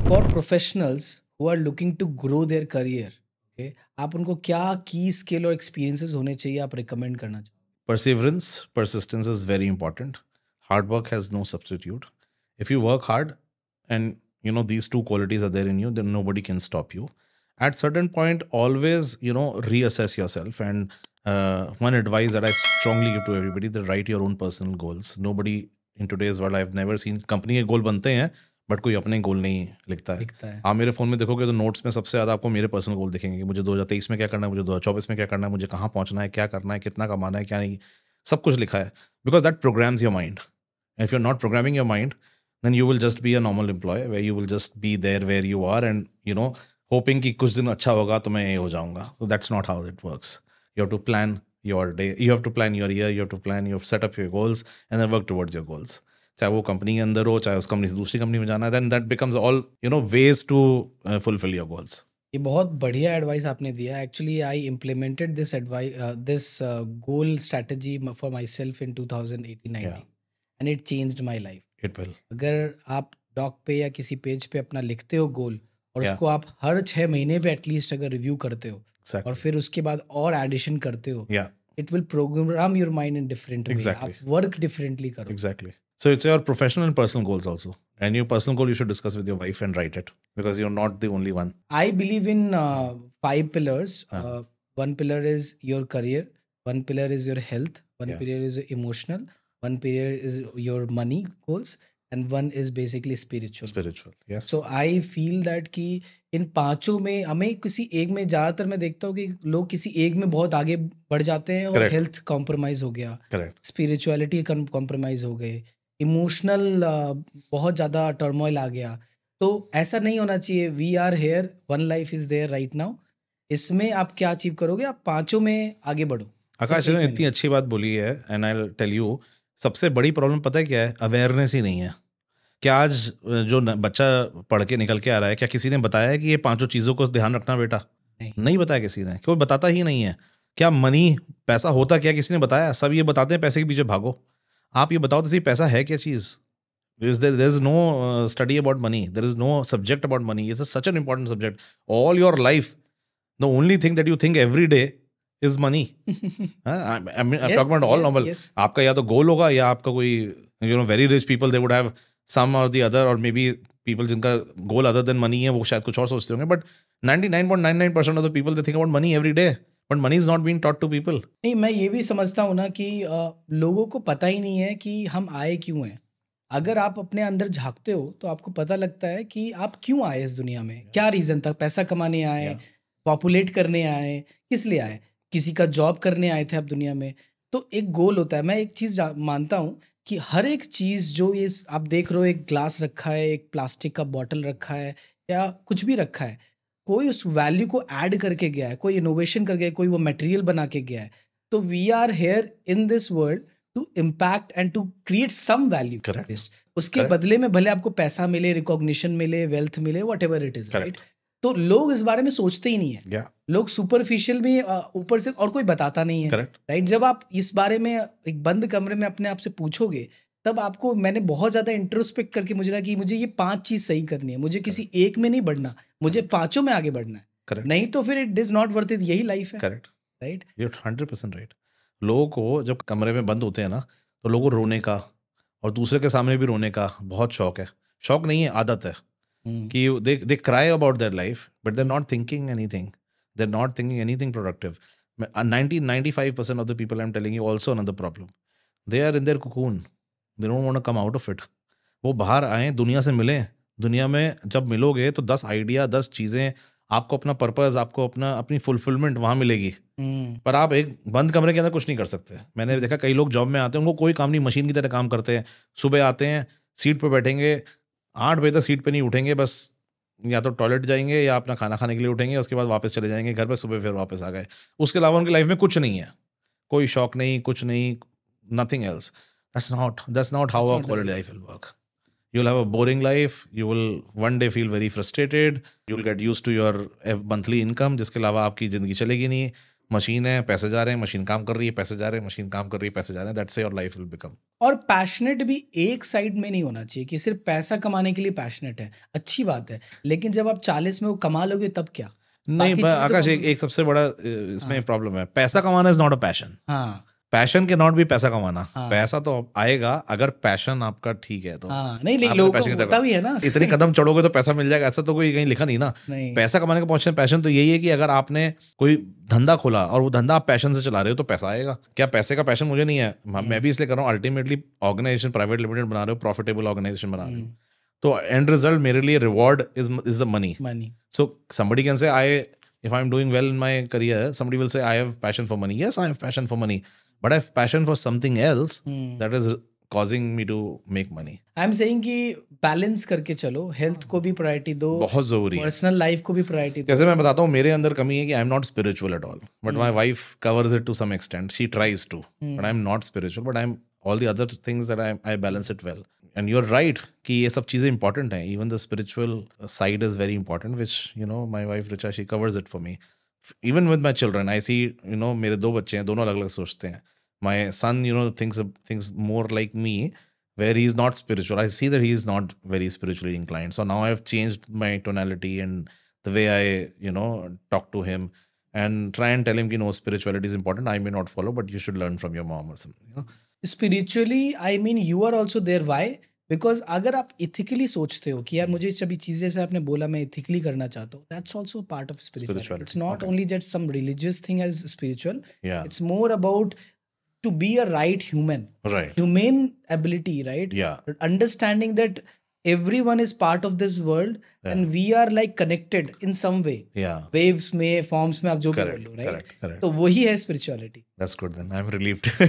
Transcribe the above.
For professionals who are looking to grow their career, okay, आप उनको क्या की स्किल और एक्सपीरियंसेस होने चाहिए आप रिकमेंड करना चाहो? Perseverance, persistence is very important. Hard work has no substitute. If you work hard and these two qualities are there in you, then nobody can stop you. At certain point, always reassess yourself. And one advice that I strongly give to everybody: that write your own personal goals. Nobody in today's world, I've never seen company के goal बनते हैं but कोई अपने गोल नहीं लिखता है. दिखता है। आप मेरे फ़ोन में देखोगे तो नोट्स में सबसे ज़्यादा आपको मेरे पर्सनल गोल दिखेंगे कि मुझे 2023 में क्या करना है, मुझे 2024 में क्या करना है, मुझे कहाँ पहुँचना है, क्या करना है, कितना कमाना है, क्या नहीं, सब कुछ लिखा है. Because that programs your mind. If you are not programming your mind, then you will just be a normal employee where you will just be there where you are and hoping कि कुछ दिन अच्छा होगा तो मैं ये हो जाऊंगा. So that's not how it works. You have to plan your day, you have to plan your year, you have to plan, you have to set up your goals and then work towards your goals. चाहे वो company के अंदर हो, चाहे उस company से दूसरी company में जाना है, then that becomes all ways to fulfill your goals. ये बहुत बढ़िया एडवाइस आपने दिया. Actually I implemented this advice, this goal strategy for my self in 2018-19 and it changed my life. It will. अगर आप डॉक पे या किसी पेज पे अपना लिखते हो गोल और Yeah. उसको आप हर 6 महीने पे एटलीस्ट अगर रिव्यू करते हो Exactly. और फिर उसके बाद और एडिशन करते हो, Yeah. It will programme your mind in different way. Exactly. आप वर्क डिफरेंटली करो. Exactly. So it's your professional and personal goals also. And your personal goal you should discuss with your wife and write it because you're not the only one. I believe in 5 pillars. One pillar is your career, one pillar is your health, one Yeah. pillar is emotional, one pillar is your money goals, and one is basically spiritual. Spiritual. Yes. So I feel that कि इन पांचों में हमें किसी एक में, ज़्यादातर मैं देखता हूँ कि लोग किसी एक में बहुत आगे बढ़ जाते हैं और Correct. हेल्थ कॉम्प्रोमाइज़ हो गया, Correct. स्पिरिचुअलिटी कॉम्प्रोमाइज़ हो गए, इमोशनल बहुत ज़्यादा टर्मोइल आ गया. तो ऐसा नहीं होना चाहिए. We are here, one life is there right now. इसमें आप क्या अचीव करोगे? आप पांचों में आगे बढ़ो. आकाश ने इतनी अच्छी बात बोली है and I will tell you, सबसे बड़ी प्रॉब्लम पता है क्या है? अवेयरनेस ही नहीं है. क्या आज जो बच्चा पढ़ के निकल के आ रहा है, क्या किसी ने बताया है कि ये पांचों चीज़ों को ध्यान रखना बेटा? नहीं बताया किसी ने. कोई बताता ही नहीं है. क्या मनी, पैसा होता क्या, किसी ने बताया? सब ये बताते हैं पैसे के पीछे भागो. आप ये बताओ तो सही, पैसा है क्या चीज़? There is no study about money. There is no subject about money. It's such an important subject. All your life, the only thing that you think every day is money. I'm talking about all normal. Yes. आपका या तो गोल होगा या आपका कोई very rich people, they would have some or the other, or maybe people जिनका गोल other than money है वो शायद कुछ और सोचते होंगे. But 99.99% of the people, they think about money every day. But money is not being taught to people. नहीं, मैं ये भी समझता हूँ ना कि लोगों को पता ही नहीं है कि हम आए क्यों हैं. अगर आप अपने अंदर झांकते हो तो आपको पता लगता है कि आप क्यों आए इस दुनिया में. क्या रीज़न था? पैसा कमाने आए, पॉपुलेट करने आए, किस लिए आए? किसी का जॉब करने आए थे आप दुनिया में. तो एक गोल होता है. मैं एक चीज़ मानता हूँ कि हर एक चीज़ जो ये आप देख रहे हो, एक ग्लास रखा है, एक प्लास्टिक का बॉटल रखा है या कुछ भी रखा है, कोई उस वैल्यू को ऐड करके गया है, कोई इनोवेशन करके, कोई वो मटेरियल बना के गया है. तो we are here in this world to impact and to create some value. उसके बदले में भले आपको पैसा मिले, रिकॉग्निशन मिले, वेल्थ मिले, व्हाटएवर इट इज, राइट? तो लोग इस बारे में सोचते ही नहीं है. लोग सुपरफिशियल में ऊपर से, और कोई बताता नहीं है, राइट? जब आप इस बारे में एक बंद कमरे में अपने आप से पूछोगे, तब आपको, मैंने बहुत ज्यादा इंट्रोस्पेक्ट करके मुझे लगा कि मुझे ये 5 चीज सही करनी है. मुझे किसी एक में नहीं बढ़ना, मुझे पांचों में आगे बढ़ना है. नहीं तो फिर it is not worth it. यही लाइफ है. Correct, right? You are 100% right. लोगों को जब कमरे में बंद होते हैं ना, तो लोगों को रोने का और दूसरे के सामने भी रोने का बहुत शौक है. शौक नहीं है, आदत है. कि they cry about their life but they're not thinking anything. They're not thinking anything productive. 95% of the people I'm telling you, also another problem, they are in their cocoon. They don't want to come out of it. वो बाहर आए, दुनिया से मिलें. दुनिया में जब मिलोगे तो 10 आइडिया, 10 चीज़ें, आपको अपना पर्पस, आपको अपनी फुलफिलमेंट वहाँ मिलेगी. पर आप एक बंद कमरे के अंदर कुछ नहीं कर सकते. मैंने देखा कई लोग जॉब में आते हैं, उनको कोई काम नहीं, मशीन की तरह काम करते हैं. सुबह आते हैं, सीट पर बैठेंगे, 8 बजे तक सीट पे नहीं उठेंगे, बस या तो टॉयलेट जाएंगे या अपना खाना खाने के लिए उठेंगे, उसके बाद वापस चले जाएंगे घर पे, सुबह फिर वापस आ गए. उसके अलावा उनकी लाइफ में कुछ नहीं है, कोई शौक नहीं, कुछ नहीं, nothing else. That's not how a quality life will work. You'll have a boring life. You will one day feel very frustrated. You'll get used to your monthly income, जिसके अलावा आपकी ज़िंदगी चलेगी नहीं. मशीन है, पैसे जा रहे हैं, मशीन काम कर रही है, पैसे जा रहे हैं, मशीन काम कर रही है, पैसे जा रहे हैं, that's your life will become. और पैशनेट भी एक साइड में नहीं होना चाहिए कि सिर्फ पैसा कमाने के लिए पैशनेट है, अच्छी बात है, लेकिन जब आप 40 में वो कमा लोगे तब क्या? नहीं बाकी चीजें तो आकाश, कम- एक सबसे बड़ा इसमें प्रॉब्लम है, पैसा कमाना इज नॉट अ पैशन। हाँ पैशन के नॉट भी पैसा कमाना। हाँ। पैसा तो आएगा अगर पैशन आपका ठीक है तो। हाँ नहीं, लेकिन आपने लोगों passion को की होता तरफ- भी है ना। इतने कदम चढ़ोगे तो पैसा मिल जाएगा, ऐसा तो कोई कहीं लिखा नहीं ना। नहीं पैसा कमाने का पैशन तो यही है कि अगर आपने कोई धंधा खोला और वो धंधा आप पैशन से चला रहे हो तो पैसा आएगा। क्या पैसे का पैशन मुझे नहीं है, मैं भी इसलिए कर रहा हूँ, अल्टीमेटली ऑर्गेनाइजेशन प्राइवेट लिमिटेड बना रहे हो, प्रॉफिटेबल ऑर्गेनाइजेशन बना रहे हो, तो एंड रिजल्ट मेरे लिए reward is the money. Money. So somebody can say, if I'm doing well in my career, somebody will say, I have passion for money. Yes, I have passion for money, but I have passion for something else that is causing me to make money. I am saying कि balance करके चलो, health को भी priority दो, बहुत जरूरी है। Personal life को भी प्रायोरिटी दो। जैसे मैं बताता हूँ, मेरे अंदर कमी है कि I am not spiritual at all, but my wife covers it to some extent, she tries to, but I am not spiritual, but I am all the other things that I balance it well. And you're right कि ये सब चीज़ें important हैं, even the spiritual side is very important, which you know my wife Richa, she covers it for me. Even with my children, I see, you know, मेरे 2 बच्चे हैं, दोनों अलग अलग सोचते हैं. My son, you know, thinks more like me, where he is not spiritual. I see that he is not very spiritually inclined. So now I have changed my tonality and the way I, you know, talk to him and try and tell him, you know, spirituality is important. I may not follow, but you should learn from your mom or something, you know. Spiritually I mean you are also there, why? Because अगर आप ethically सोचते हो कि यार मुझे सभी चीजें से आपने बोला मैं इथिकली करना चाहता हूँ, that's also part of spirituality. It's not only just some religious thing as spiritual, Yeah. It's more about to be a right human, Right. humane ability, right? Yeah. Understanding that everyone is part of this world and we are like connected in some way. Yeah. Waves में, forms में, आप जो भी Correct, बोलो, right? correct. तो वही है spirituality. That's good then. I'm relieved.